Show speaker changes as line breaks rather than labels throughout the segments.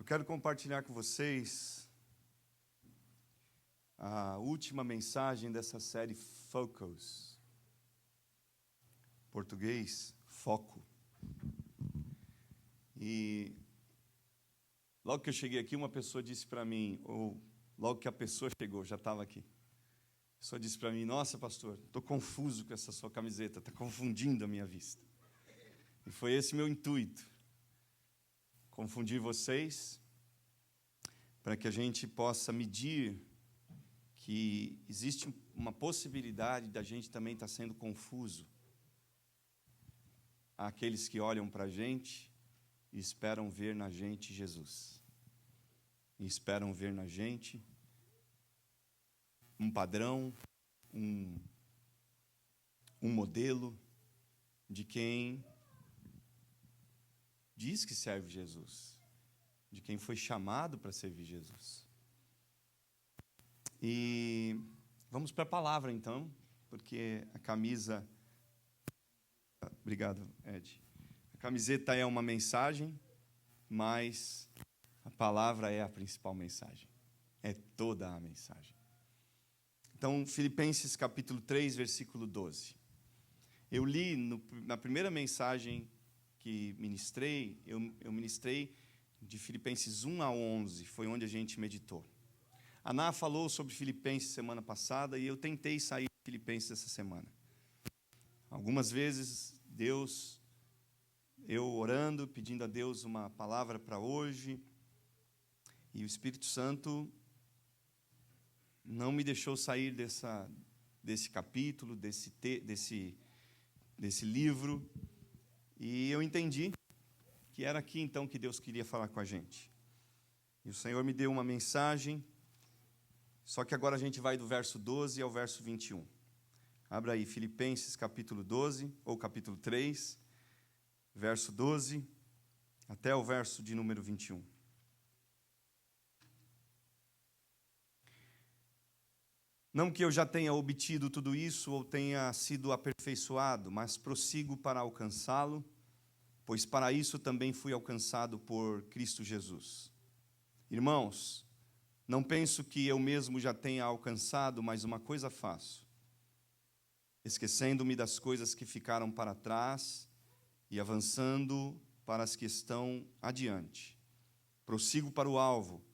quero compartilhar com vocês a última mensagem dessa série Focus. Português, foco. E logo que eu cheguei aqui, uma pessoa disse para mim, ou logo que a pessoa chegou, já estava aqui. A pessoa disse para mim: nossa, pastor, estou confuso com essa sua camiseta, está confundindo a minha vista. E foi esse meu intuito, confundir vocês, para que a gente possa medir que existe uma possibilidade da gente também estar sendo confuso. Há aqueles que olham para a gente e esperam ver na gente Jesus. E esperam ver na gente um padrão, um modelo de quem diz que serve Jesus, de quem foi chamado para servir Jesus. E vamos para a palavra então, porque a camisa... Obrigado, Ed. A camiseta é uma mensagem, mas a palavra é a principal mensagem. É toda a mensagem. Então, Filipenses capítulo 3, versículo 12. Eu li na primeira mensagem que ministrei, eu ministrei de Filipenses 1 a 11, foi onde a gente meditou. A Ná falou sobre Filipenses semana passada e eu tentei sair de Filipenses essa semana. Algumas vezes, eu orando, pedindo a Deus uma palavra para hoje, e o Espírito Santo não me deixou sair desse capítulo, desse livro, e eu entendi que era aqui então que Deus queria falar com a gente. E o Senhor me deu uma mensagem, só que agora a gente vai do verso 12 ao verso 21. Abra aí, Filipenses capítulo 12, ou capítulo 3, verso 12, até o verso de número 21. Não que eu já tenha obtido tudo isso ou tenha sido aperfeiçoado, mas prossigo para alcançá-lo, pois para isso também fui alcançado por Cristo Jesus. Irmãos, não penso que eu mesmo já tenha alcançado, mas uma coisa faço, esquecendo-me das coisas que ficaram para trás e avançando para as que estão adiante. Prossigo para o alvo,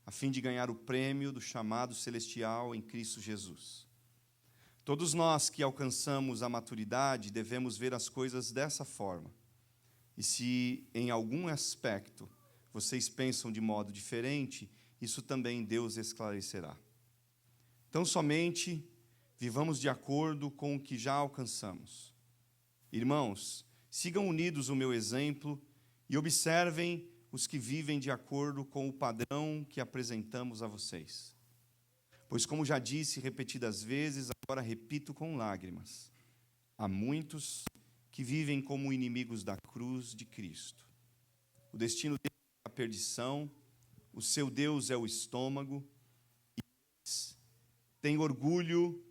a fim de ganhar o prêmio do chamado celestial em Cristo Jesus. Todos nós que alcançamos a maturidade devemos ver as coisas dessa forma. E se em algum aspecto vocês pensam de modo diferente, isso também Deus esclarecerá. Então somente vivamos de acordo com o que já alcançamos. Irmãos, sigam unidos o meu exemplo e observem os que vivem de acordo com o padrão que apresentamos a vocês. Pois, como já disse repetidas vezes, agora repito com lágrimas, há muitos que vivem como inimigos da cruz de Cristo. O destino deles é a perdição, o seu Deus é o estômago, e eles têm orgulho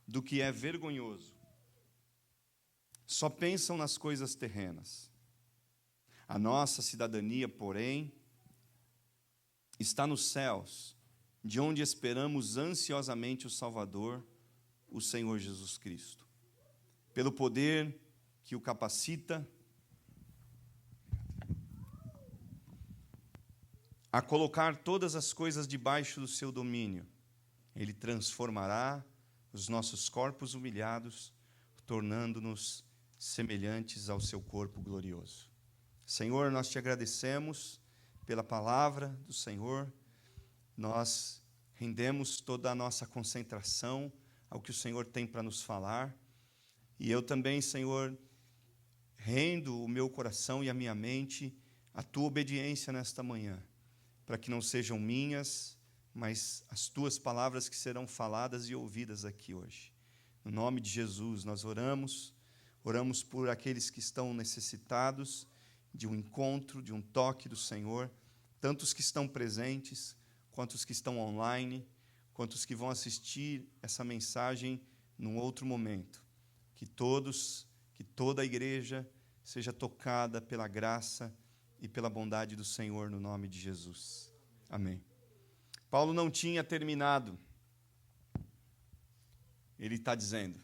do que é vergonhoso. Só pensam nas coisas terrenas. A nossa cidadania, porém, está nos céus, de onde esperamos ansiosamente o Salvador, o Senhor Jesus Cristo. Pelo poder que o capacita a colocar todas as coisas debaixo do seu domínio, Ele transformará os nossos corpos humilhados, tornando-nos semelhantes ao seu corpo glorioso. Senhor, nós te agradecemos pela palavra do Senhor, nós rendemos toda a nossa concentração ao que o Senhor tem para nos falar, e eu também, Senhor, rendo o meu coração e a minha mente à tua obediência nesta manhã, para que não sejam minhas, mas as tuas palavras que serão faladas e ouvidas aqui hoje. No nome de Jesus nós oramos por aqueles que estão necessitados de um encontro, de um toque do Senhor, tanto os que estão presentes, quanto os que estão online, quanto os que vão assistir essa mensagem num outro momento. Que toda a igreja seja tocada pela graça e pela bondade do Senhor, no nome de Jesus. Amém. Paulo não tinha terminado. Ele está dizendo,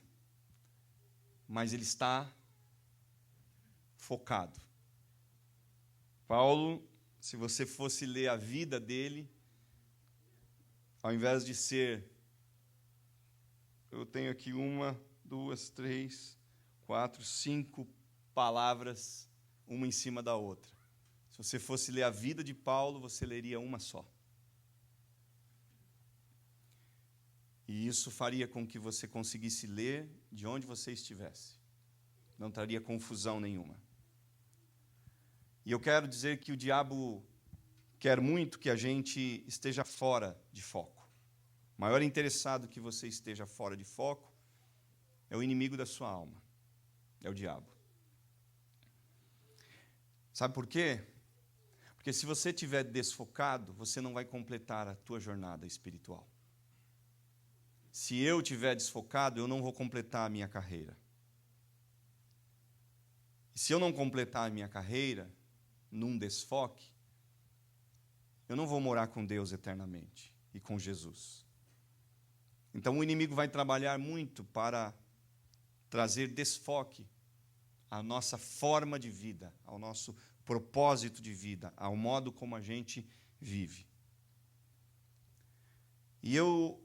mas ele está focado. Paulo, se você fosse ler a vida dele, ao invés de ser, eu tenho aqui 1, 2, 3, 4, 5 palavras, uma em cima da outra. Se você fosse ler a vida de Paulo, você leria uma só. E isso faria com que você conseguisse ler de onde você estivesse. Não traria confusão nenhuma. E eu quero dizer que o diabo quer muito que a gente esteja fora de foco. O maior interessado que você esteja fora de foco é o inimigo da sua alma. É o diabo. Sabe por quê? Porque se você estiver desfocado, você não vai completar a tua jornada espiritual. Se eu estiver desfocado, eu não vou completar a minha carreira. E se eu não completar a minha carreira, num desfoque, eu não vou morar com Deus eternamente e com Jesus. Então o inimigo vai trabalhar muito para trazer desfoque à nossa forma de vida, ao nosso propósito de vida, ao modo como a gente vive. E eu,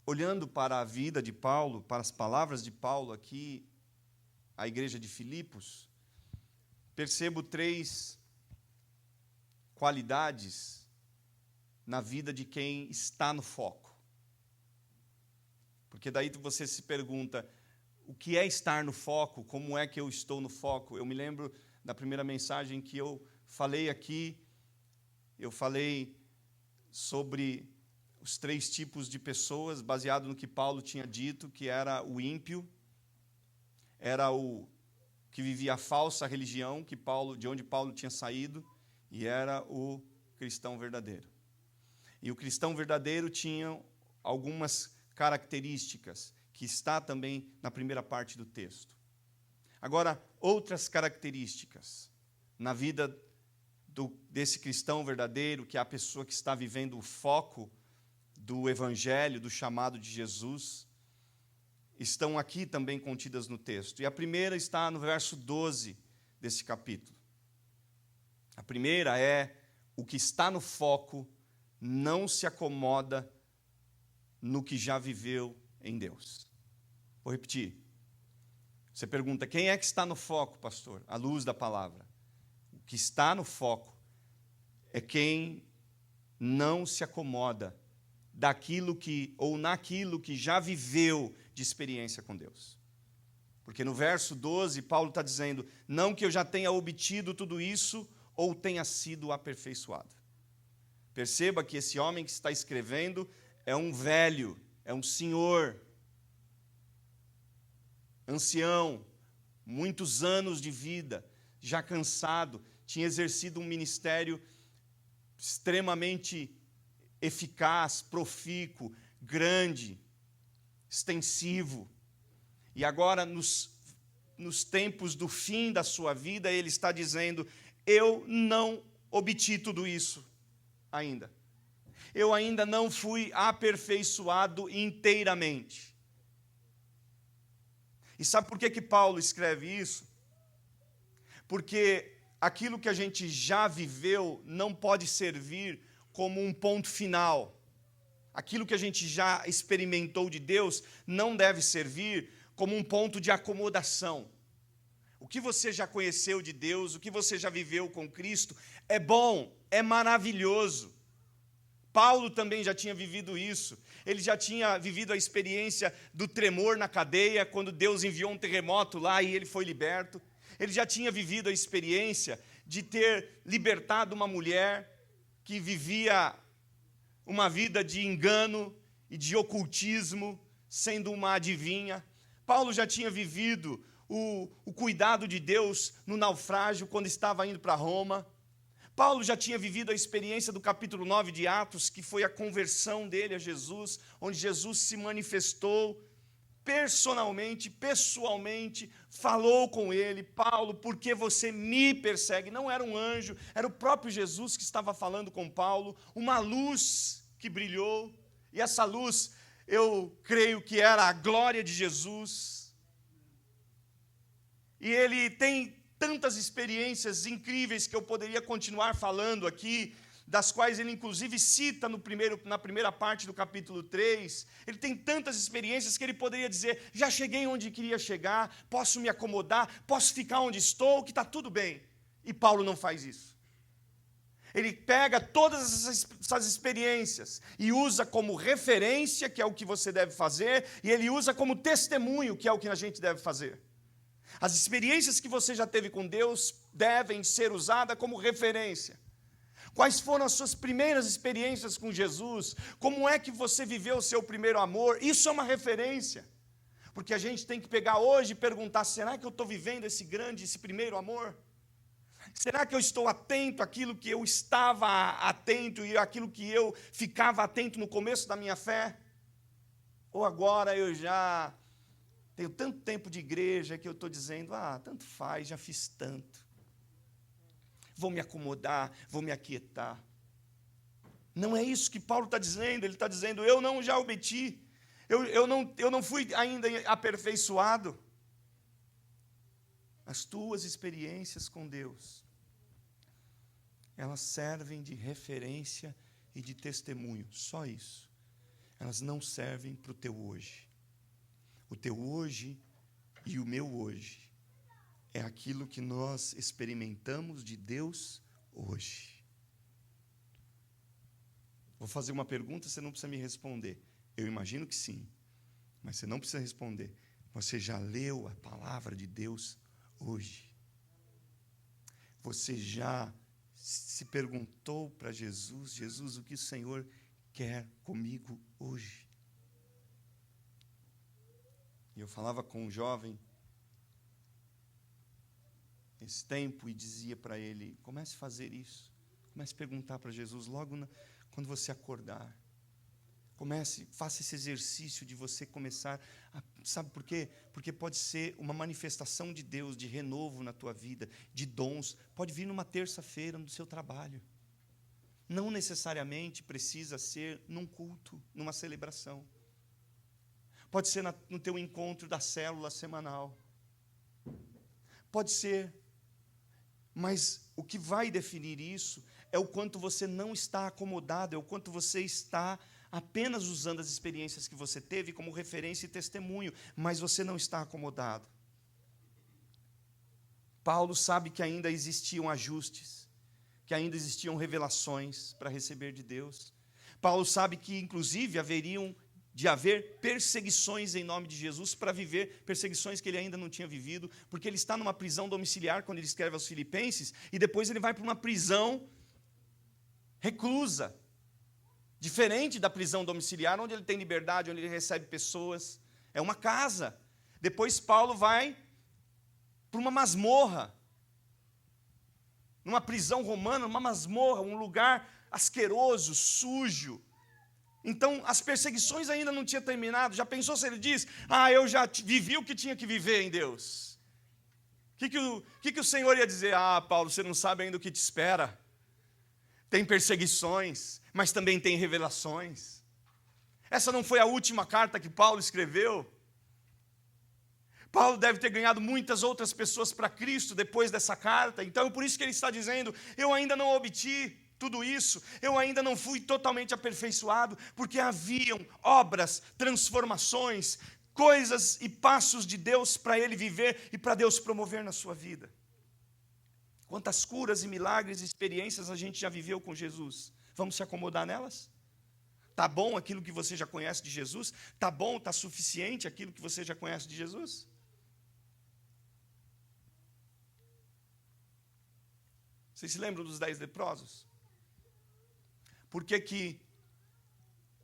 olhando para a vida de Paulo, para as palavras de Paulo aqui, à igreja de Filipos, percebo 3 qualidades na vida de quem está no foco. Porque daí você se pergunta, o que é estar no foco? Como é que eu estou no foco? Eu me lembro da primeira mensagem que eu falei aqui, eu falei sobre os 3 tipos de pessoas, baseado no que Paulo tinha dito, que era o ímpio, era o que vivia a falsa religião, de onde Paulo tinha saído, e era o cristão verdadeiro. E o cristão verdadeiro tinha algumas características, que está também na primeira parte do texto. Agora, outras características na vida desse cristão verdadeiro, que é a pessoa que está vivendo o foco do Evangelho, do chamado de Jesus, estão aqui também contidas no texto. E a primeira está no verso 12 desse capítulo. A primeira é: o que está no foco não se acomoda no que já viveu em Deus. Vou repetir. Você pergunta, quem é que está no foco, pastor? À luz da palavra. O que está no foco é quem não se acomoda daquilo que, ou naquilo que já viveu de experiência com Deus. Porque no verso 12, Paulo está dizendo, não que eu já tenha obtido tudo isso, ou tenha sido aperfeiçoado. Perceba que esse homem que está escrevendo é um velho, é um senhor, ancião, muitos anos de vida, já cansado, tinha exercido um ministério extremamente eficaz, profícuo, grande, extensivo. E agora, nos tempos do fim da sua vida, ele está dizendo, eu não obti tudo isso ainda. Eu ainda não fui aperfeiçoado inteiramente. E sabe por que Paulo escreve isso? Porque aquilo que a gente já viveu não pode servir como um ponto final. Aquilo que a gente já experimentou de Deus não deve servir como um ponto de acomodação. O que você já conheceu de Deus, o que você já viveu com Cristo, é bom, é maravilhoso. Paulo também já tinha vivido isso. Ele já tinha vivido a experiência do tremor na cadeia, quando Deus enviou um terremoto lá e ele foi liberto. Ele já tinha vivido a experiência de ter libertado uma mulher que vivia uma vida de engano e de ocultismo, sendo uma adivinha. Paulo já tinha vivido o cuidado de Deus no naufrágio, quando estava indo para Roma. Paulo já tinha vivido a experiência do capítulo 9 de Atos, que foi a conversão dele a Jesus, onde Jesus se manifestou personalmente, pessoalmente, falou com ele: Paulo, por que você me persegue? Não era um anjo, era o próprio Jesus que estava falando com Paulo, uma luz que brilhou, e essa luz, eu creio que era a glória de Jesus. E ele tem tantas experiências incríveis que eu poderia continuar falando aqui, das quais ele inclusive cita na primeira parte do capítulo 3, ele tem tantas experiências que ele poderia dizer: já cheguei onde queria chegar, posso me acomodar, posso ficar onde estou, que está tudo bem. E Paulo não faz isso. Ele pega todas essas experiências e usa como referência, que é o que você deve fazer, e ele usa como testemunho, que é o que a gente deve fazer. As experiências que você já teve com Deus devem ser usadas como referência. Quais foram as suas primeiras experiências com Jesus? Como é que você viveu o seu primeiro amor? Isso é uma referência. Porque a gente tem que pegar hoje e perguntar: será que eu estou vivendo esse primeiro amor? Será que eu estou atento àquilo que eu estava atento e àquilo que eu ficava atento no começo da minha fé? Ou agora eu já tenho tanto tempo de igreja que eu estou dizendo: tanto faz, já fiz tanto. Vou me acomodar, vou me aquietar. Não é isso que Paulo está dizendo. Ele está dizendo: eu não já obti, eu não fui ainda aperfeiçoado. As tuas experiências com Deus, elas servem de referência e de testemunho, só isso. Elas não servem para o teu hoje. O teu hoje e o meu hoje é aquilo que nós experimentamos de Deus hoje. Vou fazer uma pergunta, você não precisa me responder. Eu imagino que sim, mas você não precisa responder. Você já leu a palavra de Deus hoje? Você já se perguntou para Jesus: Jesus, o que o Senhor quer comigo hoje? E eu falava com um jovem esse tempo e dizia para ele: comece a fazer isso, comece a perguntar para Jesus logo quando você acordar. Faça esse exercício de você começar sabe por quê? Porque pode ser uma manifestação de Deus, de renovo na tua vida, de dons, pode vir numa terça-feira no seu trabalho. Não necessariamente precisa ser num culto, numa celebração. Pode ser no teu encontro da célula semanal. Pode ser. Mas o que vai definir isso é o quanto você não está acomodado, é o quanto você está apenas usando as experiências que você teve como referência e testemunho, mas você não está acomodado. Paulo sabe que ainda existiam ajustes, que ainda existiam revelações para receber de Deus. Paulo sabe que, inclusive, haveriam de haver perseguições em nome de Jesus, para viver perseguições que ele ainda não tinha vivido, porque ele está numa prisão domiciliar quando ele escreve aos Filipenses, e depois ele vai para uma prisão reclusa, diferente da prisão domiciliar, onde ele tem liberdade, onde ele recebe pessoas, é uma casa. Depois Paulo vai para uma masmorra, numa prisão romana, uma masmorra, um lugar asqueroso, sujo. Então, as perseguições ainda não tinham terminado. Já pensou se ele diz: eu já vivi o que tinha que viver em Deus? O que o Senhor ia dizer? Paulo, você não sabe ainda o que te espera. Tem perseguições, mas também tem revelações. Essa não foi a última carta que Paulo escreveu. Paulo deve ter ganhado muitas outras pessoas para Cristo depois dessa carta. Então, é por isso que ele está dizendo: eu ainda não obti tudo isso, eu ainda não fui totalmente aperfeiçoado, porque haviam obras, transformações, coisas e passos de Deus para ele viver e para Deus promover na sua vida. Quantas curas e milagres e experiências a gente já viveu com Jesus? Vamos se acomodar nelas? Está bom aquilo que você já conhece de Jesus? Está bom, está suficiente aquilo que você já conhece de Jesus? Vocês se lembram dos 10 leprosos? Por que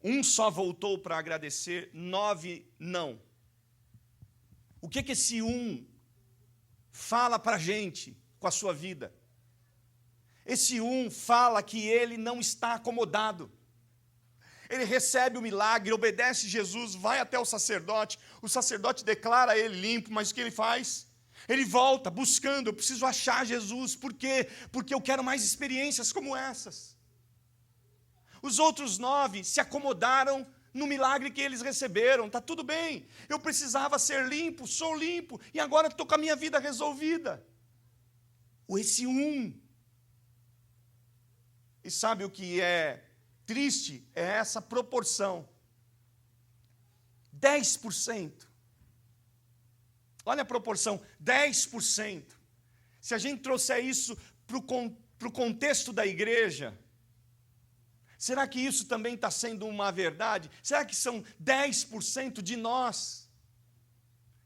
um só voltou para agradecer, 9 não? O que esse um fala para a gente com a sua vida? Esse um fala que ele não está acomodado. Ele recebe o milagre, obedece Jesus, vai até o sacerdote declara ele limpo, mas o que ele faz? Ele volta buscando, eu preciso achar Jesus. Por quê? Porque eu quero mais experiências como essas. Os outros 9 se acomodaram no milagre que eles receberam. Está tudo bem, eu precisava ser limpo, sou limpo, e agora estou com a minha vida resolvida. Esse e sabe o que é triste? É essa proporção. 10%. Olha a proporção, 10%. Se a gente trouxer isso para o contexto da igreja, será que isso também está sendo uma verdade? Será que são 10% de nós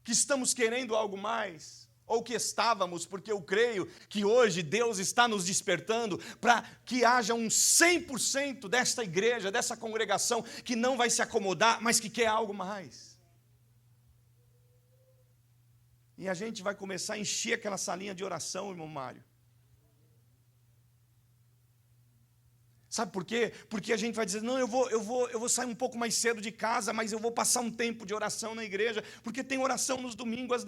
que estamos querendo algo mais? Ou que estávamos, porque eu creio que hoje Deus está nos despertando para que haja um 100% desta igreja, dessa congregação, que não vai se acomodar, mas que quer algo mais. E a gente vai começar a encher aquela salinha de oração, irmão Mário. Sabe por quê? Porque a gente vai dizer, não, eu vou sair um pouco mais cedo de casa, mas eu vou passar um tempo de oração na igreja, porque tem oração nos domingos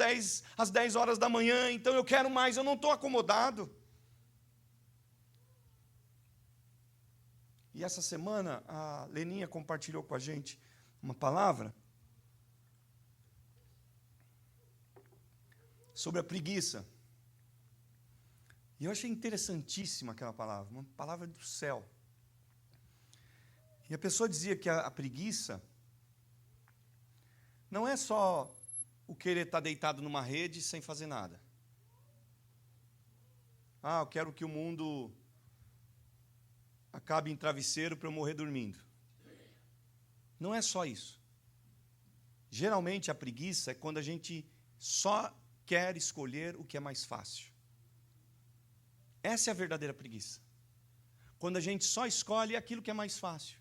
às 10 horas da manhã, então eu quero mais, eu não estou acomodado. E essa semana, a Leninha compartilhou com a gente uma palavra sobre a preguiça. E eu achei interessantíssima aquela palavra, uma palavra do céu. E a pessoa dizia que a preguiça não é só o querer estar deitado numa rede sem fazer nada. Eu quero que o mundo acabe em travesseiro para eu morrer dormindo. Não é só isso. Geralmente a preguiça é quando a gente só quer escolher o que é mais fácil. Essa é a verdadeira preguiça. Quando a gente só escolhe aquilo que é mais fácil.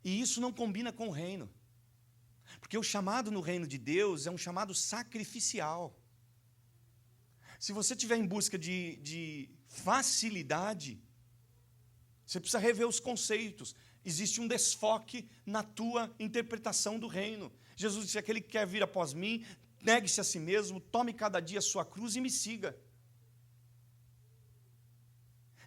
E isso não combina com o reino. Porque o chamado no reino de Deus é um chamado sacrificial. Se você estiver em busca de facilidade, você precisa rever os conceitos. Existe um desfoque na tua interpretação do reino. Jesus disse, aquele que quer vir após mim, negue-se a si mesmo, tome cada dia a sua cruz e me siga.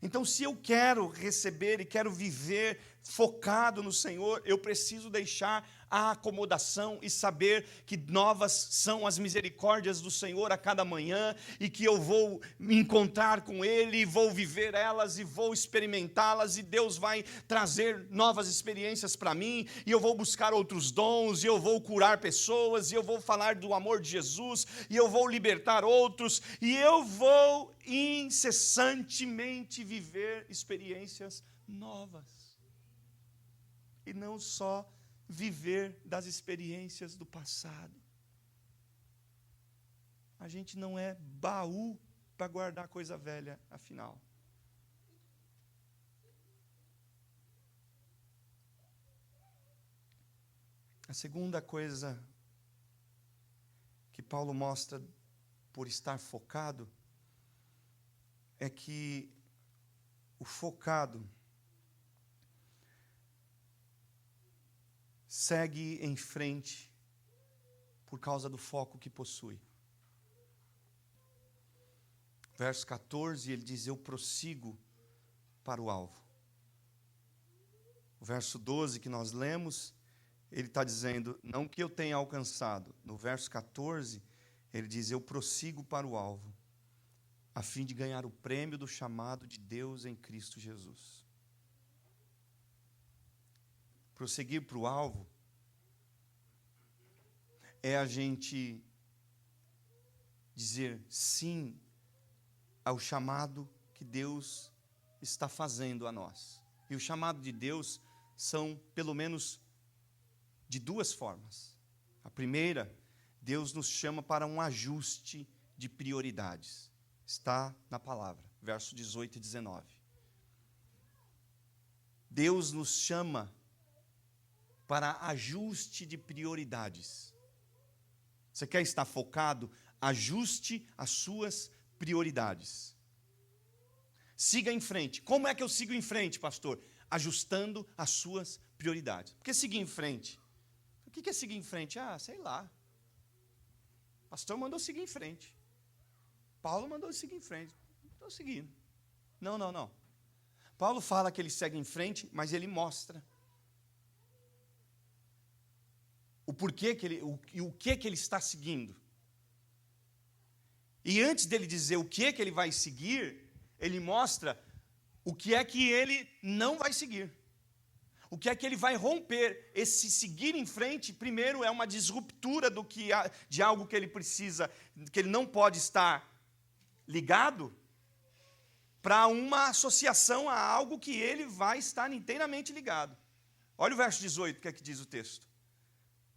Então, se eu quero receber e quero viver focado no Senhor, eu preciso deixar a acomodação e saber que novas são as misericórdias do Senhor a cada manhã e que eu vou me encontrar com Ele, e vou viver elas e vou experimentá-las, e Deus vai trazer novas experiências para mim, e eu vou buscar outros dons, e eu vou curar pessoas, e eu vou falar do amor de Jesus, e eu vou libertar outros, e eu vou incessantemente viver experiências novas. E não só viver das experiências do passado. A gente não é baú para guardar coisa velha, afinal. A segunda coisa que Paulo mostra por estar focado é que o focado segue em frente por causa do foco que possui. Verso 14, ele diz, eu prossigo para o alvo. O verso 12 que nós lemos, ele está dizendo, não que eu tenha alcançado. No verso 14, ele diz, eu prossigo para o alvo, a fim de ganhar o prêmio do chamado de Deus em Cristo Jesus. Prosseguir para o alvo é a gente dizer sim ao chamado que Deus está fazendo a nós. E o chamado de Deus são, pelo menos, de duas formas. A primeira, Deus nos chama para um ajuste de prioridades. Está na palavra, verso 18 e 19. Deus nos chama para ajuste de prioridades. Você quer estar focado? Ajuste as suas prioridades. Siga em frente. Como é que eu sigo em frente, pastor? Ajustando as suas prioridades. Por que seguir em frente? O que é seguir em frente? Sei lá. O pastor mandou seguir em frente. Paulo mandou ele seguir em frente. Estou seguindo. Não. Paulo fala que ele segue em frente, mas ele mostra o porquê que o que ele está seguindo. E antes dele dizer o que ele vai seguir, ele mostra o que é que ele não vai seguir. O que é que ele vai romper? Esse seguir em frente, primeiro, é uma disruptura de algo que ele precisa, que ele não pode estar ligado, para uma associação a algo que ele vai estar inteiramente ligado. Olha o verso 18, o que é que diz o texto.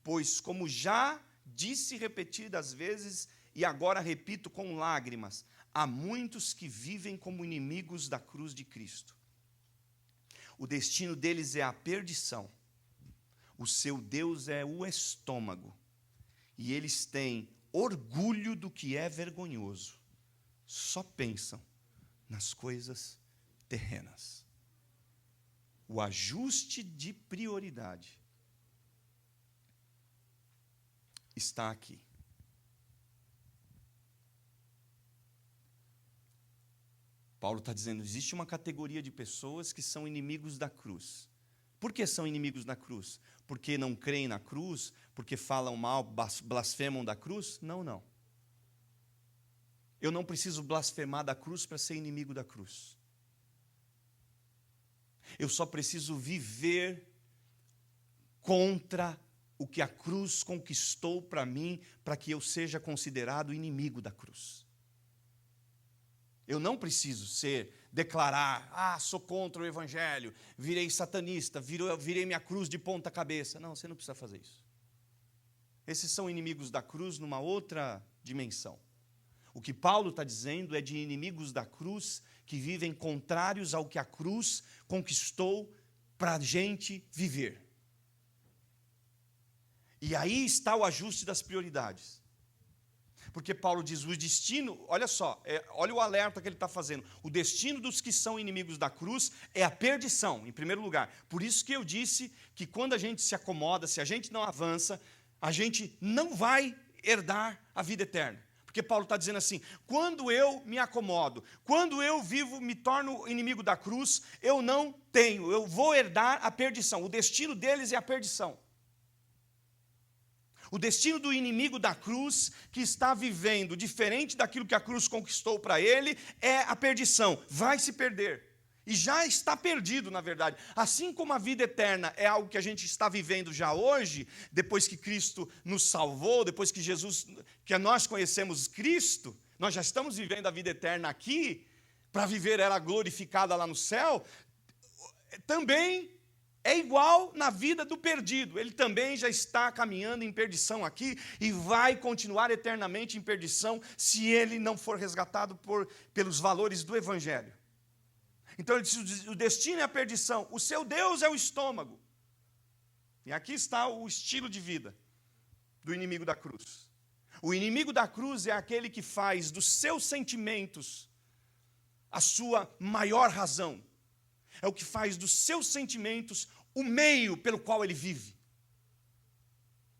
Pois, como já disse repetidas vezes, e agora repito com lágrimas, há muitos que vivem como inimigos da cruz de Cristo. O destino deles é a perdição. O seu Deus é o estômago. E eles têm orgulho do que é vergonhoso. Só pensam nas coisas terrenas. O ajuste de prioridade está aqui. Paulo está dizendo, existe uma categoria de pessoas que são inimigos da cruz. Por que são inimigos da cruz? Porque não creem na cruz? Porque falam mal, blasfemam da cruz? Não. Eu não preciso blasfemar da cruz para ser inimigo da cruz. Eu só preciso viver contra o que a cruz conquistou para mim, para que eu seja considerado inimigo da cruz. Eu não preciso declarar, sou contra o evangelho, virei satanista, virei minha cruz de ponta cabeça. Não, você não precisa fazer isso. Esses são inimigos da cruz numa outra dimensão. O que Paulo está dizendo é de inimigos da cruz que vivem contrários ao que a cruz conquistou para a gente viver. E aí está o ajuste das prioridades. Porque Paulo diz, o destino, olha só, olha o alerta que ele está fazendo. O destino dos que são inimigos da cruz é a perdição, em primeiro lugar. Por isso que eu disse que quando a gente se acomoda, se a gente não avança, a gente não vai herdar a vida eterna. Porque Paulo está dizendo assim, quando eu me acomodo, quando eu vivo, me torno inimigo da cruz, eu não tenho, eu vou herdar a perdição. O destino deles é a perdição. O destino do inimigo da cruz, que está vivendo diferente daquilo que a cruz conquistou para ele, é a perdição. Vai se perder. E já está perdido, na verdade. Assim como a vida eterna é algo que a gente está vivendo já hoje, depois que Cristo nos salvou, depois que nós conhecemos Cristo, nós já estamos vivendo a vida eterna aqui, para viver ela glorificada lá no céu, também é igual na vida do perdido. Ele também já está caminhando em perdição aqui e vai continuar eternamente em perdição se ele não for resgatado pelos valores do Evangelho. Então ele diz, o destino é a perdição, o seu Deus é o estômago. E aqui está o estilo de vida do inimigo da cruz. O inimigo da cruz é aquele que faz dos seus sentimentos a sua maior razão. É o que faz dos seus sentimentos o meio pelo qual ele vive.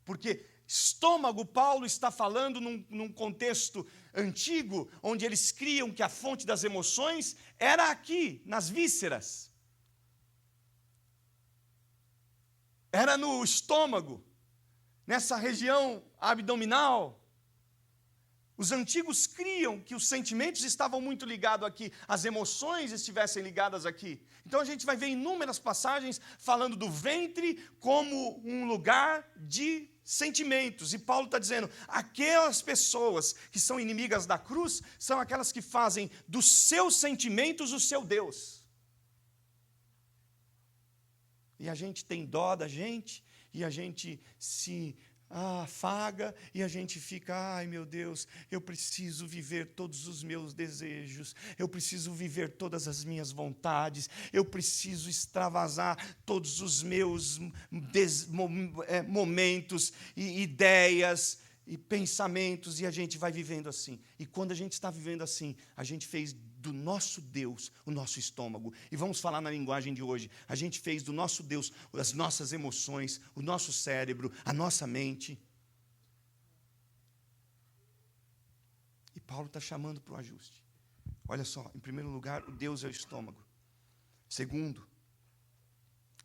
Porque estômago, Paulo está falando num contexto antigo, onde eles criam que a fonte das emoções era aqui, nas vísceras. Era no estômago, nessa região abdominal. Os antigos criam que os sentimentos estavam muito ligados aqui, as emoções estivessem ligadas aqui. Então a gente vai ver inúmeras passagens falando do ventre como um lugar de sentimentos. E Paulo está dizendo, aquelas pessoas que são inimigas da cruz, são aquelas que fazem dos seus sentimentos o seu Deus. E a gente tem dó da gente, e a gente se afaga, e a gente fica, ai meu Deus, eu preciso viver todos os meus desejos, eu preciso viver todas as minhas vontades, eu preciso extravasar todos os meus momentos e ideias e pensamentos, e a gente vai vivendo assim. E quando a gente está vivendo assim, a gente fez do nosso Deus o nosso estômago. E vamos falar na linguagem de hoje, a gente fez do nosso Deus as nossas emoções, o nosso cérebro, a nossa mente. E Paulo está chamando para o ajuste. Olha só, em primeiro lugar, o Deus é o estômago. Segundo,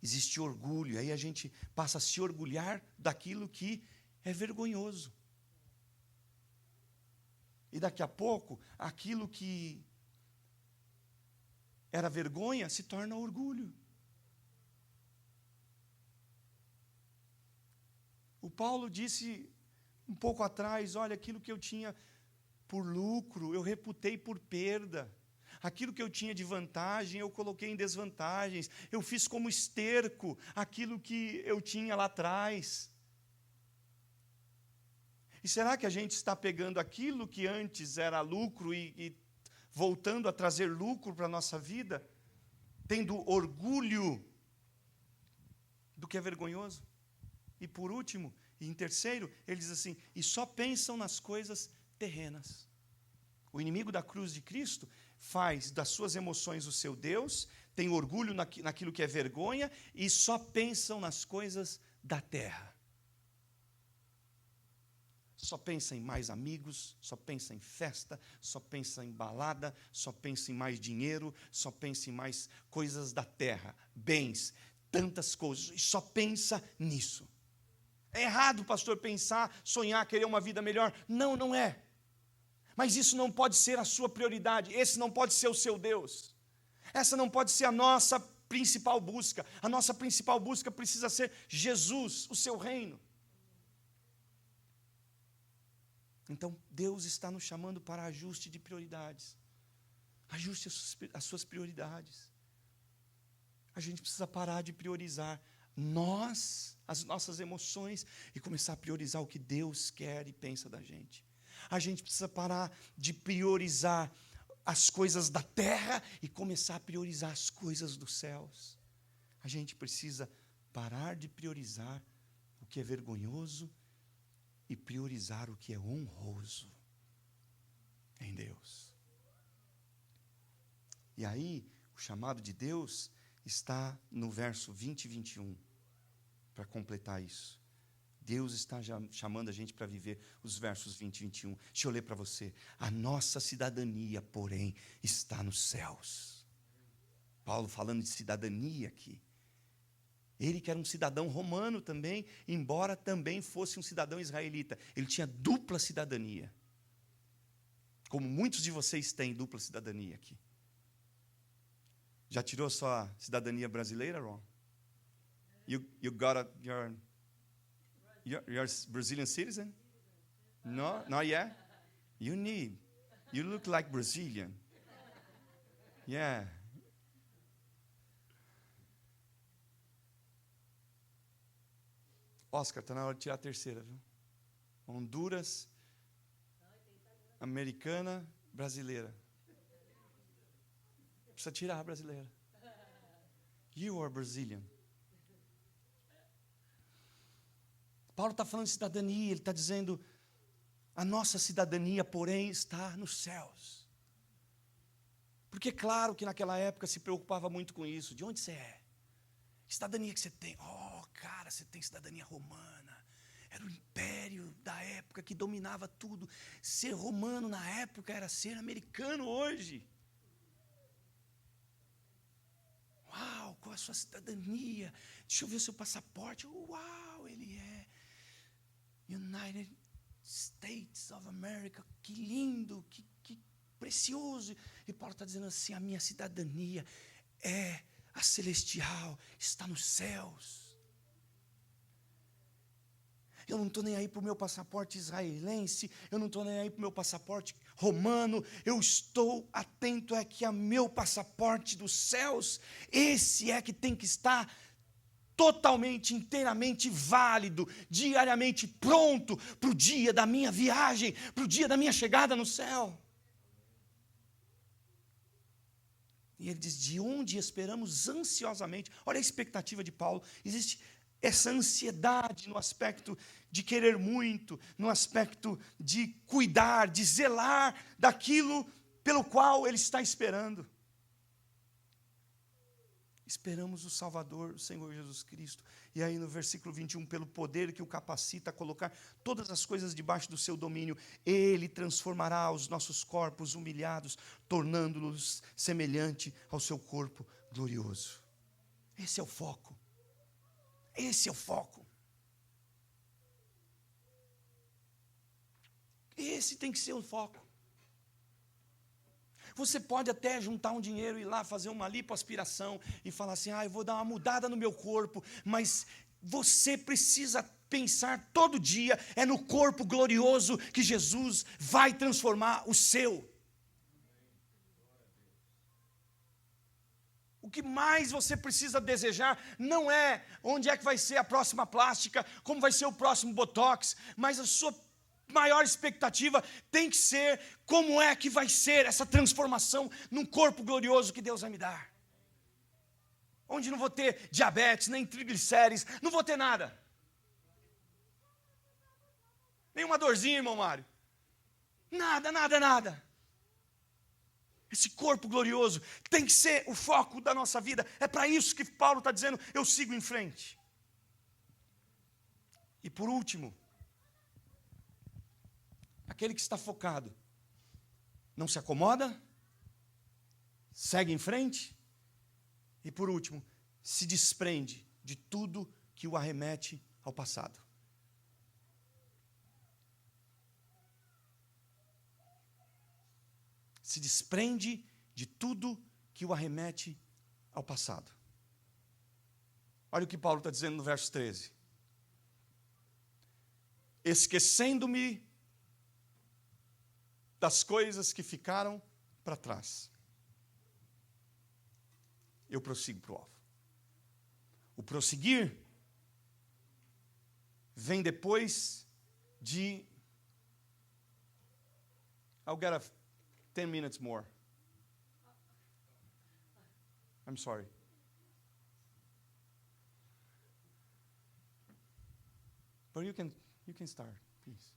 existe orgulho, aí a gente passa a se orgulhar daquilo que é vergonhoso. E daqui a pouco, aquilo que era vergonha se torna orgulho. O Paulo disse um pouco atrás, olha, aquilo que eu tinha por lucro, eu reputei por perda. Aquilo que eu tinha de vantagem, eu coloquei em desvantagens. Eu fiz como esterco aquilo que eu tinha lá atrás. E será que a gente está pegando aquilo que antes era lucro e voltando a trazer lucro para a nossa vida, tendo orgulho do que é vergonhoso? E por último, e em terceiro, ele diz assim, e só pensam nas coisas terrenas. O inimigo da cruz de Cristo faz das suas emoções o seu Deus, tem orgulho naquilo que é vergonha, e só pensam nas coisas da terra. Só pensa em mais amigos, só pensa em festa, só pensa em balada, só pensa em mais dinheiro, só pensa em mais coisas da terra, bens, tantas coisas, e só pensa nisso. É errado, pastor, pensar, sonhar, querer uma vida melhor. Não, não é. Mas isso não pode ser a sua prioridade, esse não pode ser o seu Deus. Essa não pode ser a nossa principal busca. A nossa principal busca precisa ser Jesus, o seu reino. Então, Deus está nos chamando para ajuste de prioridades. Ajuste as suas prioridades. A gente precisa parar de priorizar as nossas emoções, e começar a priorizar o que Deus quer e pensa da gente. A gente precisa parar de priorizar as coisas da terra e começar a priorizar as coisas dos céus. A gente precisa parar de priorizar o que é vergonhoso e priorizar o que é honroso em Deus. E aí, o chamado de Deus está no verso 20 e 21, para completar isso. Deus está já chamando a gente para viver os versos 20 e 21. Deixa eu ler para você. A nossa cidadania, porém, está nos céus. Paulo falando de cidadania aqui. Ele que era um cidadão romano também, embora também fosse um cidadão israelita. Ele tinha dupla cidadania. Como muitos de vocês têm dupla cidadania aqui. Já tirou sua cidadania brasileira, Ron? You got you're Brazilian citizen? No, not yet? You need. You look like Brazilian. Yeah. Oscar, está na hora de tirar a terceira, viu? Honduras, americana, brasileira. Precisa tirar a brasileira. You are Brazilian. Paulo está falando de cidadania, ele está dizendo, a nossa cidadania, porém, está nos céus. Porque é claro que naquela época se preocupava muito com isso. De onde você é? Que cidadania que você tem? Oh, cara, você tem cidadania romana. Era o império da época que dominava tudo. Ser romano na época era ser americano hoje. Uau, qual é a sua cidadania? Deixa eu ver o seu passaporte. Uau, ele é United States of America. Que lindo, que precioso. E Paulo está dizendo assim, a minha cidadania é a celestial, está nos céus. Eu não estou nem aí para o meu passaporte israelense, eu não estou nem aí para o meu passaporte romano, eu estou atento é que o meu passaporte dos céus, esse é que tem que estar totalmente, inteiramente válido, diariamente pronto para o dia da minha viagem, para o dia da minha chegada no céu. E ele diz, de onde esperamos ansiosamente, olha a expectativa de Paulo, existe essa ansiedade no aspecto de querer muito, no aspecto de cuidar, de zelar daquilo pelo qual ele está esperando. Esperamos o Salvador, o Senhor Jesus Cristo. E aí no versículo 21, pelo poder que o capacita a colocar todas as coisas debaixo do seu domínio, Ele transformará os nossos corpos humilhados, tornando-los semelhante ao seu corpo glorioso. Esse é o foco. Esse é o foco. Esse tem que ser o foco. Você pode até juntar um dinheiro e ir lá fazer uma lipoaspiração e falar assim, eu vou dar uma mudada no meu corpo, mas você precisa pensar todo dia, é no corpo glorioso que Jesus vai transformar o seu. O que mais você precisa desejar não é onde é que vai ser a próxima plástica, como vai ser o próximo botox, mas a sua maior expectativa tem que ser como é que vai ser essa transformação num corpo glorioso que Deus vai me dar. Onde não vou ter diabetes, nem triglicérides, não vou ter nada. Nenhuma dorzinha, irmão Mário. Nada, nada, nada. Esse corpo glorioso tem que ser o foco da nossa vida. É para isso que Paulo está dizendo, eu sigo em frente. E por último, aquele que está focado, não se acomoda, segue em frente, e por último, se desprende de tudo que o arremete ao passado. Se desprende de tudo que o arremete ao passado. Olha o que Paulo está dizendo no verso 13. Esquecendo-me das coisas que ficaram para trás, eu prossigo para o alvo. O prosseguir vem depois de... I'll get 10 minutes more. I'm sorry. But you can start, please.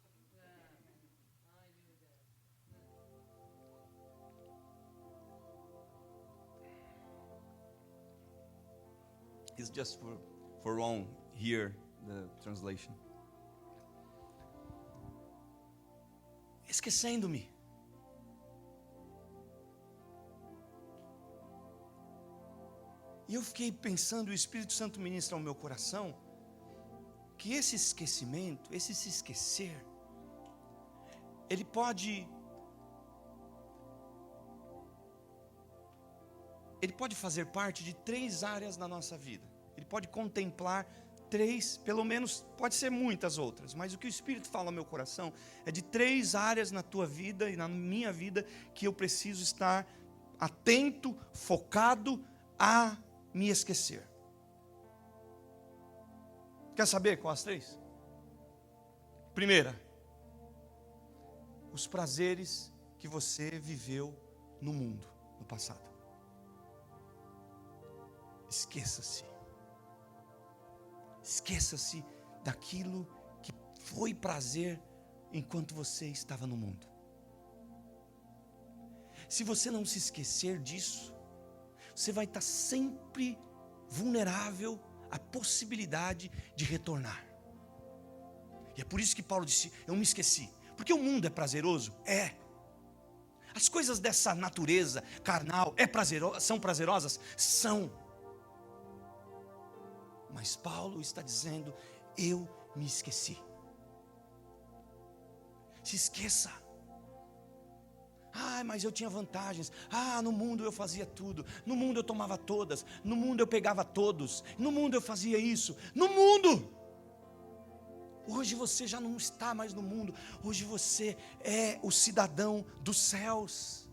It's just for Ron here, the translation. Esquecendo-me. E eu fiquei pensando, o Espírito Santo ministra ao meu coração, que esse esquecimento, esse se esquecer, ele pode fazer parte de 3 áreas na nossa vida. Ele pode contemplar 3, pelo menos, pode ser muitas outras, mas o que o Espírito fala ao meu coração é de 3 áreas na tua vida e na minha vida que eu preciso estar atento, focado a me esquecer. Quer saber quais as 3? Primeira, os prazeres que você viveu no mundo, no passado. Esqueça-se. Esqueça-se daquilo que foi prazer enquanto você estava no mundo. Se você não se esquecer disso, você vai estar sempre vulnerável à possibilidade de retornar. E é por isso que Paulo disse, eu me esqueci. Porque o mundo é prazeroso? É. As coisas dessa natureza carnal são prazerosas? São. Mas Paulo está dizendo, eu me esqueci. Se esqueça. Mas eu tinha vantagens. No mundo eu fazia tudo. No mundo eu tomava todas. No mundo eu pegava todos. No mundo eu fazia isso. No mundo! Hoje você já não está mais no mundo. Hoje você é o cidadão dos céus.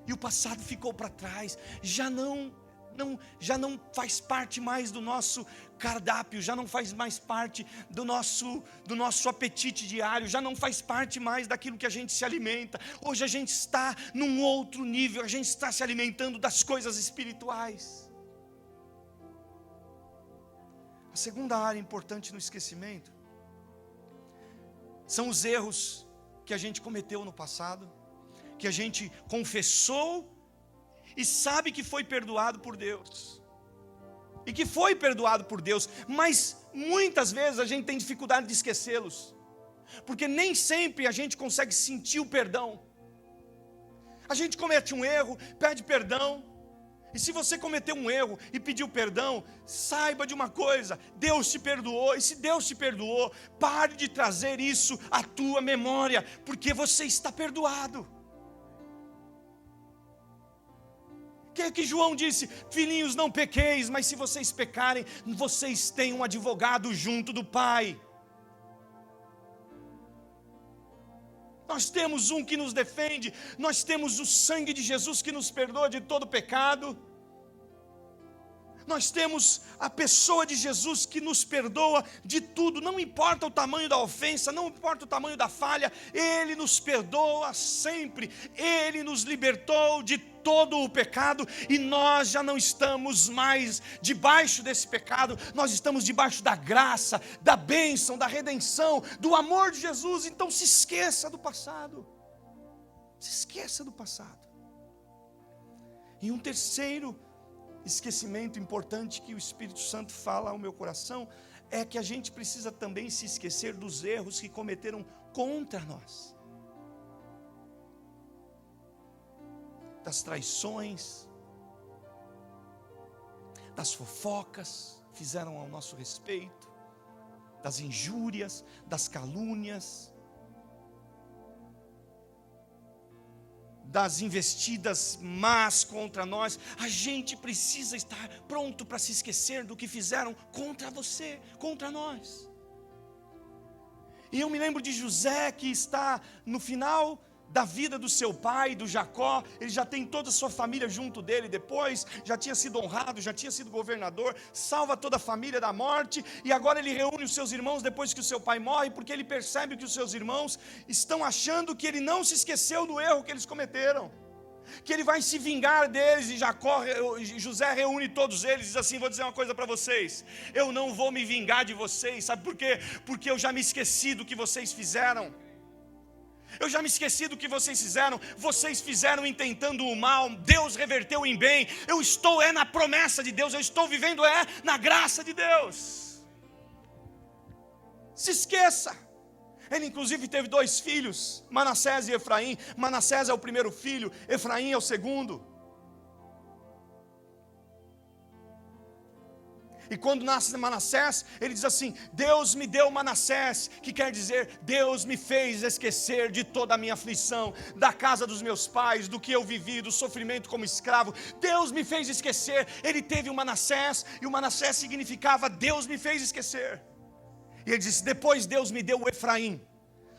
E o passado ficou para trás. Já não faz parte mais do nosso cardápio, já não faz mais parte do nosso apetite diário, já não faz parte mais daquilo que a gente se alimenta. Hoje a gente está num outro nível, a gente está se alimentando das coisas espirituais. A segunda área importante no esquecimento são os erros que a gente cometeu no passado, que a gente confessou e sabe que foi perdoado por Deus.
e que foi perdoado por Deus, mas muitas vezes a gente tem dificuldade de esquecê-los, porque nem sempre a gente consegue sentir o perdão. A gente comete um erro, pede perdão, e se você cometeu um erro e pediu perdão, saiba de uma coisa: Deus te perdoou, e se Deus te perdoou, pare de trazer isso à tua memória, porque você está perdoado. O que é que João disse? Filhinhos, não pequeis, mas se vocês pecarem, vocês têm um advogado junto do Pai. Nós temos um que nos defende, nós temos o sangue de Jesus que nos perdoa de todo pecado. Nós temos a pessoa de Jesus que nos perdoa de tudo, não importa o tamanho da ofensa, não importa o tamanho da falha, Ele nos perdoa sempre, Ele nos libertou de todo o pecado, e nós já não estamos mais debaixo desse pecado, nós estamos debaixo da graça, da bênção, da redenção, do amor de Jesus. Então se esqueça do passado, se esqueça do passado. E um terceiro esquecimento importante que o Espírito Santo fala ao meu coração é que a gente precisa também se esquecer dos erros que cometeram contra nós, das traições, das fofocas que fizeram ao nosso respeito, das injúrias, das calúnias, das investidas más contra nós. A gente precisa estar pronto para se esquecer do que fizeram contra você, contra nós. E eu me lembro de José, que está no final da vida do seu pai, do Jacó. Ele já tem toda a sua família junto dele depois, já tinha sido honrado, já tinha sido governador, salva toda a família da morte, e agora ele reúne os seus irmãos depois que o seu pai morre, porque ele percebe que os seus irmãos estão achando que ele não se esqueceu do erro que eles cometeram, que ele vai se vingar deles. E José reúne todos eles e diz assim: vou dizer uma coisa para vocês, eu não vou me vingar de vocês. Sabe por quê? Porque eu já me esqueci do que vocês fizeram. Eu já me esqueci do que vocês fizeram intentando o mal, Deus reverteu em bem. Eu estou na promessa de Deus, eu estou vivendo na graça de Deus. Se esqueça. Ele inclusive teve 2 filhos, Manassés e Efraim. Manassés é o primeiro filho, Efraim é o segundo. E quando nasce Manassés, ele diz assim: Deus me deu Manassés, que quer dizer, Deus me fez esquecer de toda a minha aflição, da casa dos meus pais, do que eu vivi, do sofrimento como escravo. Deus me fez esquecer. Ele teve o Manassés, e o Manassés significava Deus me fez esquecer. E ele disse: depois Deus me deu o Efraim.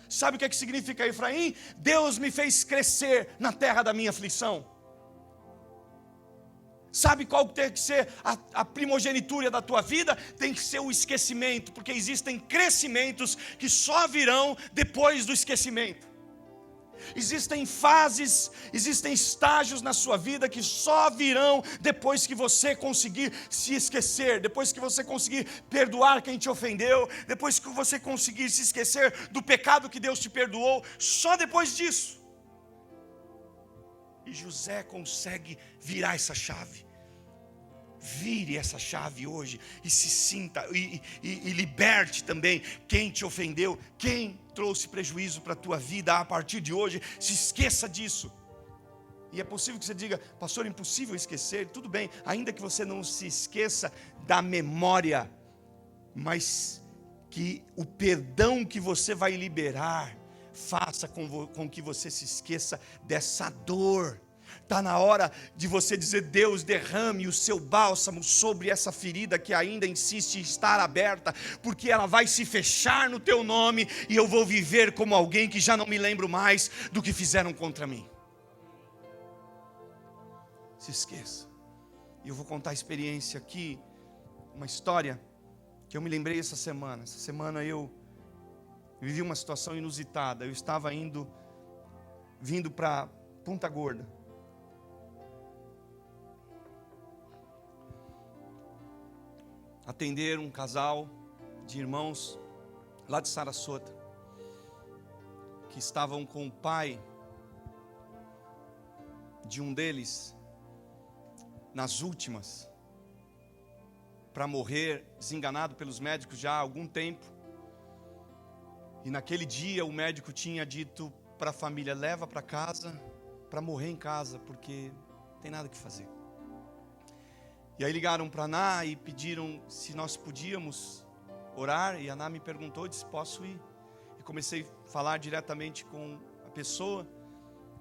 Sabe o que significa Efraim? Deus me fez crescer na terra da minha aflição. Sabe qual tem que ser a primogenitura da tua vida? Tem que ser o esquecimento, porque existem crescimentos que só virão depois do esquecimento. Existem fases, existem estágios na sua vida que só virão depois que você conseguir se esquecer, depois que você conseguir perdoar quem te ofendeu, depois que você conseguir se esquecer do pecado que Deus te perdoou, só depois disso. E José consegue virar essa chave. Vire essa chave hoje e se sinta e liberte também quem te ofendeu, quem trouxe prejuízo para a tua vida. A partir de hoje, se esqueça disso. E é possível que você diga: pastor, impossível esquecer. Tudo bem, ainda que você não se esqueça da memória, mas que o perdão que você vai liberar faça com que você se esqueça dessa dor. Está na hora de você dizer: Deus, derrame o seu bálsamo sobre essa ferida que ainda insiste em estar aberta, porque ela vai se fechar no teu nome, e eu vou viver como alguém que já não me lembro mais do que fizeram contra mim. Se esqueça. E eu vou contar a experiência aqui, uma história que eu me lembrei essa semana. Essa semana eu vivi uma situação inusitada. Eu estava vindo para Ponta Gorda, atender um casal de irmãos lá de Sarasota, que estavam com o pai de um deles nas últimas. para morrer, desenganado pelos médicos já há algum tempo. E naquele dia o médico tinha dito para a família: leva para casa, para morrer em casa, porque não tem nada que fazer. E aí ligaram para a Ana e pediram se nós podíamos orar, e a Ana me perguntou, disse: posso ir? E comecei a falar diretamente com a pessoa,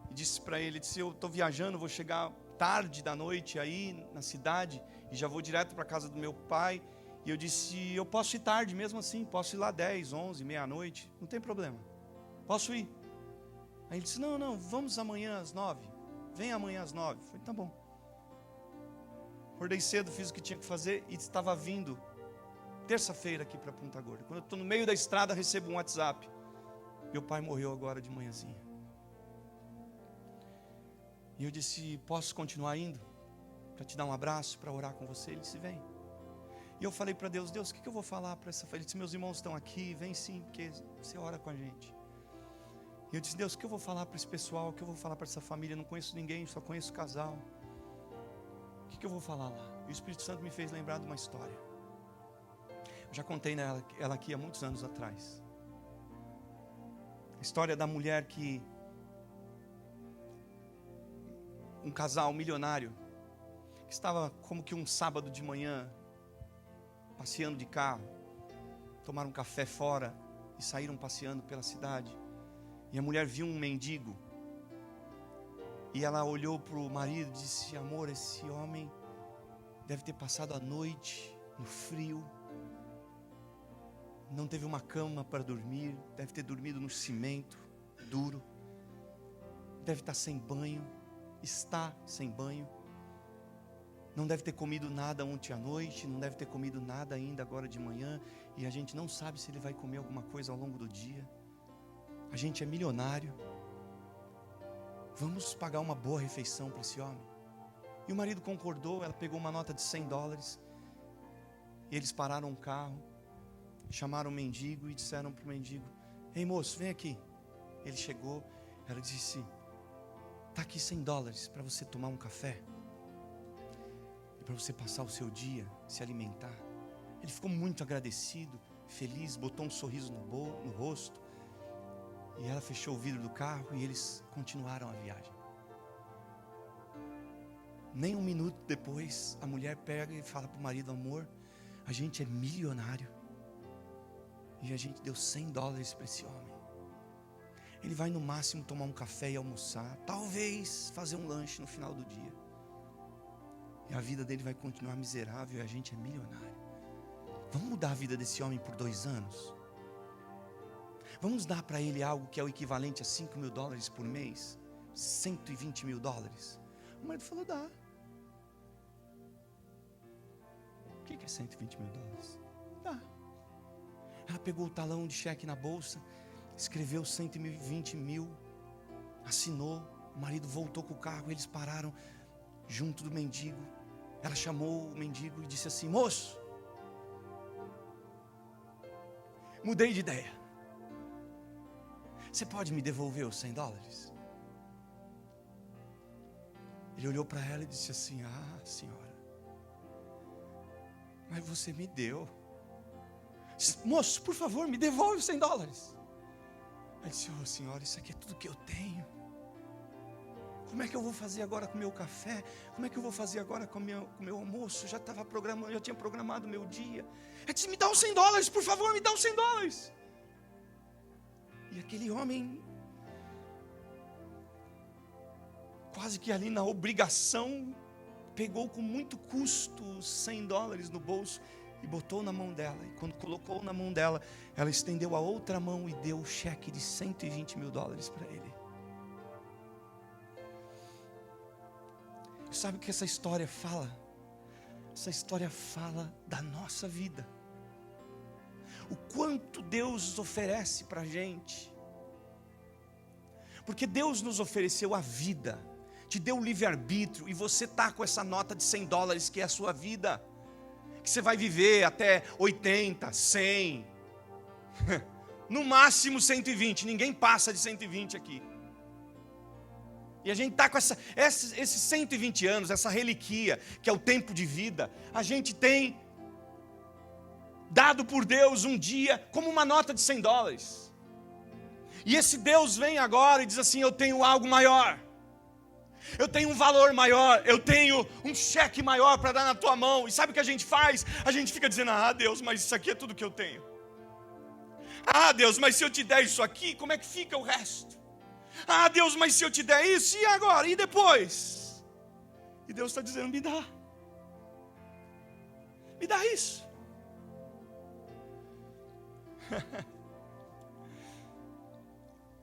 e disse para ele, disse: eu estou viajando, vou chegar tarde da noite aí na cidade, e já vou direto para a casa do meu pai. E eu disse: eu posso ir tarde mesmo assim, posso ir lá 10, 11, meia-noite, não tem problema, posso ir. Aí ele disse: não, vamos amanhã às 9, vem amanhã às 9. Eu falei: tá bom. Acordei cedo, fiz o que tinha que fazer e estava vindo terça-feira aqui para Ponta Gorda. Quando eu estou no meio da estrada, recebo um WhatsApp: meu pai morreu agora de manhãzinha. E eu disse: posso continuar indo? Para te dar um abraço, para orar com você? Ele disse: vem. E eu falei para Deus: Deus, o que eu vou falar para essa família? Ele disse: meus irmãos estão aqui, vem sim, porque você ora com a gente. E eu disse: Deus, o que eu vou falar para esse pessoal? O que eu vou falar para essa família? Eu não conheço ninguém, só conheço o casal. O que eu vou falar lá? E o Espírito Santo me fez lembrar de uma história. Eu já contei ela aqui há muitos anos atrás. A história da mulher que... um casal milionário, que estava como que um sábado de manhã, passeando de carro, tomaram um café fora e saíram passeando pela cidade. E a mulher viu um mendigo. E ela olhou para o marido e disse: amor, esse homem deve ter passado a noite no frio, não teve uma cama para dormir, deve ter dormido no cimento duro, deve estar sem banho, está sem banho, não deve ter comido nada ontem à noite, não deve ter comido nada ainda agora de manhã, e a gente não sabe se ele vai comer alguma coisa ao longo do dia. A gente é milionário, vamos pagar uma boa refeição para esse homem. E o marido concordou. Ela pegou uma nota de $100, e eles pararam um carro, chamaram o mendigo e disseram para o mendigo: ei moço, vem aqui. Ele chegou, ela disse: está aqui $100 para você tomar um café, e para você passar o seu dia, se alimentar. Ele ficou muito agradecido, feliz, botou um sorriso no rosto. E ela fechou o vidro do carro e eles continuaram a viagem. Nem um minuto depois, a mulher pega e fala para o marido: amor, a gente é milionário e a gente deu $100 para esse homem. Ele vai no máximo tomar um café e almoçar, talvez fazer um lanche no final do dia, e a vida dele vai continuar miserável e a gente é milionário. Vamos mudar a vida desse homem por 2 anos? Vamos dar para ele algo que é o equivalente a $5.000 por mês? $120.000. O marido falou: dá. O que é $120.000? Dá. Ela pegou o talão de cheque na bolsa, escreveu 120 mil, assinou. O marido voltou com o carro, eles pararam junto do mendigo. Ela chamou o mendigo e disse assim: moço, mudei de ideia, você pode me devolver os $100? Ele olhou para ela e disse assim: ah, senhora, mas você me deu. Moço, por favor, me devolve os $100. Ela disse: oh, senhora, isso aqui é tudo que eu tenho. Como é que eu vou fazer agora com o meu café? Como é que eu vou fazer agora com o meu almoço? Já estava programando, já tinha programado o meu dia. Ela disse: me dá os $100, por favor, me dá os $100. E aquele homem, quase que ali na obrigação, pegou com muito custo os $100 no bolso e botou na mão dela. E quando colocou na mão dela, ela estendeu a outra mão e deu o cheque de $120.000 para ele. Sabe o que essa história fala? Essa história fala da nossa vida. O quanto Deus oferece para a gente. Porque Deus nos ofereceu a vida, te deu o livre-arbítrio, e você está com essa nota de $100 que é a sua vida, que você vai viver até 80, 100, no máximo 120, ninguém passa de 120 aqui. E a gente está com esses 120 anos, essa reliquia, que é o tempo de vida. A gente tem dado por Deus um dia como uma nota de $100. E esse Deus vem agora e diz assim: eu tenho algo maior, eu tenho um valor maior, eu tenho um cheque maior para dar na tua mão. E sabe o que a gente faz? A gente fica dizendo: ah, Deus, mas isso aqui é tudo que eu tenho. Ah, Deus, mas se eu te der isso aqui, como é que fica o resto? Ah, Deus, mas se eu te der isso, e agora? E depois? E Deus está dizendo: me dá. Me dá isso.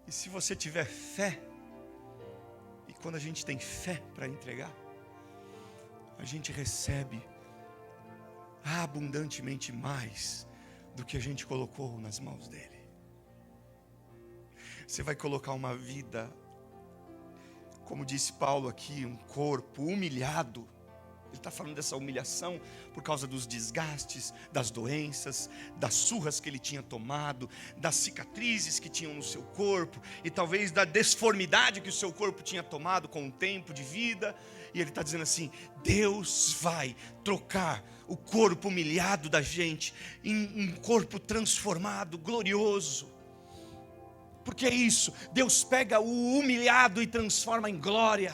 E se você tiver fé, e quando a gente tem fé para entregar, a gente recebe abundantemente mais do que a gente colocou nas mãos dele. Você vai colocar uma vida, como disse Paulo aqui, um corpo humilhado. Ele está falando dessa humilhação por causa dos desgastes, das doenças, das surras que ele tinha tomado, das cicatrizes que tinham no seu corpo, e talvez da desformidade que o seu corpo tinha tomado com o tempo de vida. E ele está dizendo assim: Deus vai trocar o corpo humilhado da gente em um corpo transformado, glorioso. Porque é isso, Deus pega o humilhado e transforma em glória.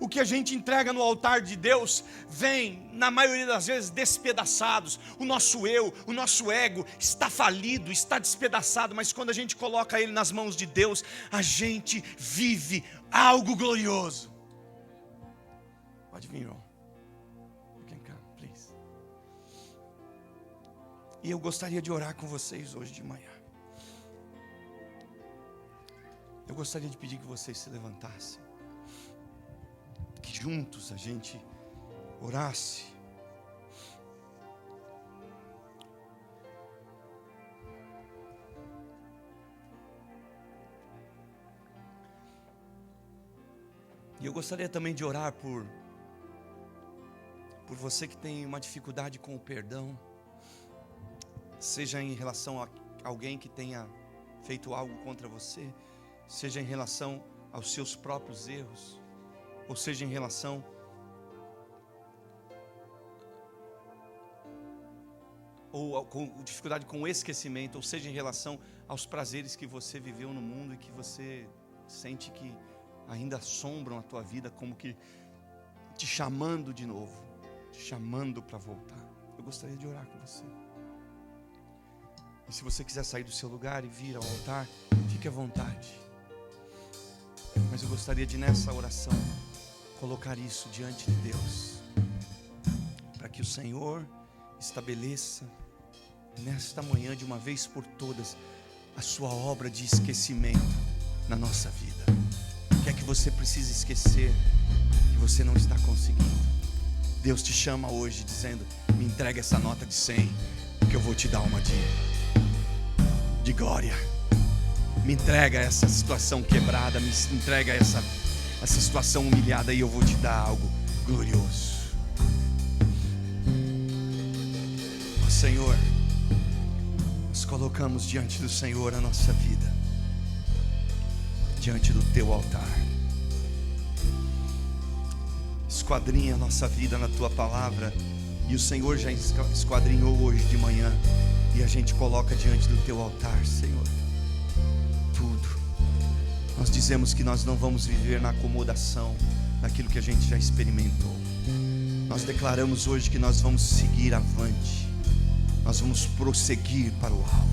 O que a gente entrega no altar de Deus vem, na maioria das vezes, despedaçados. O nosso eu, o nosso ego está falido, está despedaçado. Mas quando a gente coloca ele nas mãos de Deus, a gente vive algo glorioso. Pode vir, irmão. You can come, please. E eu gostaria de orar com vocês hoje de manhã. Eu gostaria de pedir que vocês se levantassem, que juntos a gente orasse. E eu gostaria também de orar por você que tem uma dificuldade com o perdão, seja em relação a alguém que tenha feito algo contra você, seja em relação aos seus próprios erros, ou seja em relação ou com dificuldade com o esquecimento, ou seja em relação aos prazeres que você viveu no mundo e que você sente que ainda assombram a tua vida, como que te chamando de novo, te chamando para voltar. Eu gostaria de orar com você. E se você quiser sair do seu lugar e vir ao altar, fique à vontade. Mas eu gostaria de, nessa oração, colocar isso diante de Deus, para que o Senhor estabeleça nesta manhã, de uma vez por todas, a sua obra de esquecimento na nossa vida. O que é que você precisa esquecer, que você não está conseguindo? Deus te chama hoje dizendo: me entrega essa nota de 100, que eu vou te dar uma de glória. Me entrega essa situação quebrada, me entrega essa situação humilhada, e eu vou te dar algo glorioso. Ó Senhor, nós colocamos diante do Senhor a nossa vida, diante do teu altar. Esquadrinha a nossa vida na tua palavra, e o Senhor já esquadrinhou hoje de manhã, e a gente coloca diante do teu altar, Senhor, tudo. Nós dizemos que nós não vamos viver na acomodação daquilo que a gente já experimentou. Nós declaramos hoje que nós vamos seguir avante, nós vamos prosseguir para o alvo.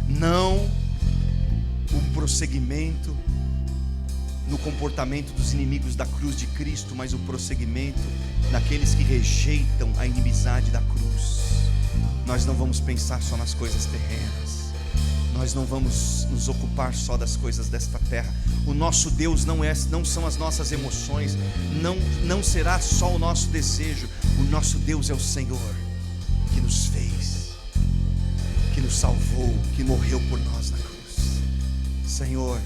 Não o prosseguimento no comportamento dos inimigos da cruz de Cristo, mas o prosseguimento daqueles que rejeitam a inimizade da cruz. Nós não vamos pensar só nas coisas terrenas, nós não vamos nos ocupar só das coisas desta terra. O nosso Deus não são as nossas emoções, não será só o nosso desejo. O nosso Deus é o Senhor, que nos fez, que nos salvou, que morreu por nós na cruz, Senhor.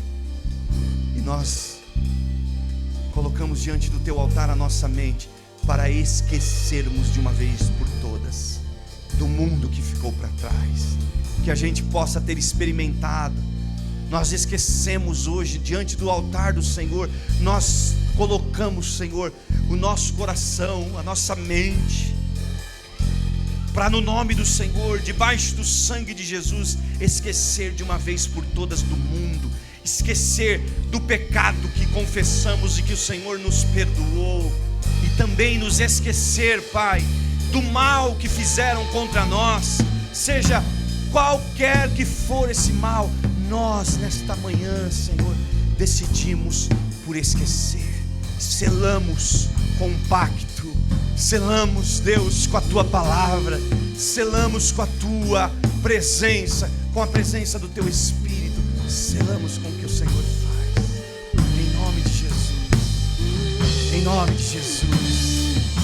E nós colocamos diante do teu altar a nossa mente, para esquecermos de uma vez por todas do mundo que ficou para trás, que a gente possa ter experimentado. Nós esquecemos hoje diante do altar do Senhor, nós colocamos, Senhor, o nosso coração, a nossa mente para no nome do Senhor, debaixo do sangue de Jesus, esquecer de uma vez por todas do mundo, esquecer do pecado que confessamos e que o Senhor nos perdoou, e também nos esquecer, Pai, do mal que fizeram contra nós, seja qualquer que for esse mal. Nós nesta manhã, Senhor, decidimos por esquecer, selamos com um pacto, selamos, Deus, com a Tua palavra, selamos com a Tua presença, com a presença do Teu Espírito, selamos com o que o Senhor faz, em nome de Jesus, em nome de Jesus.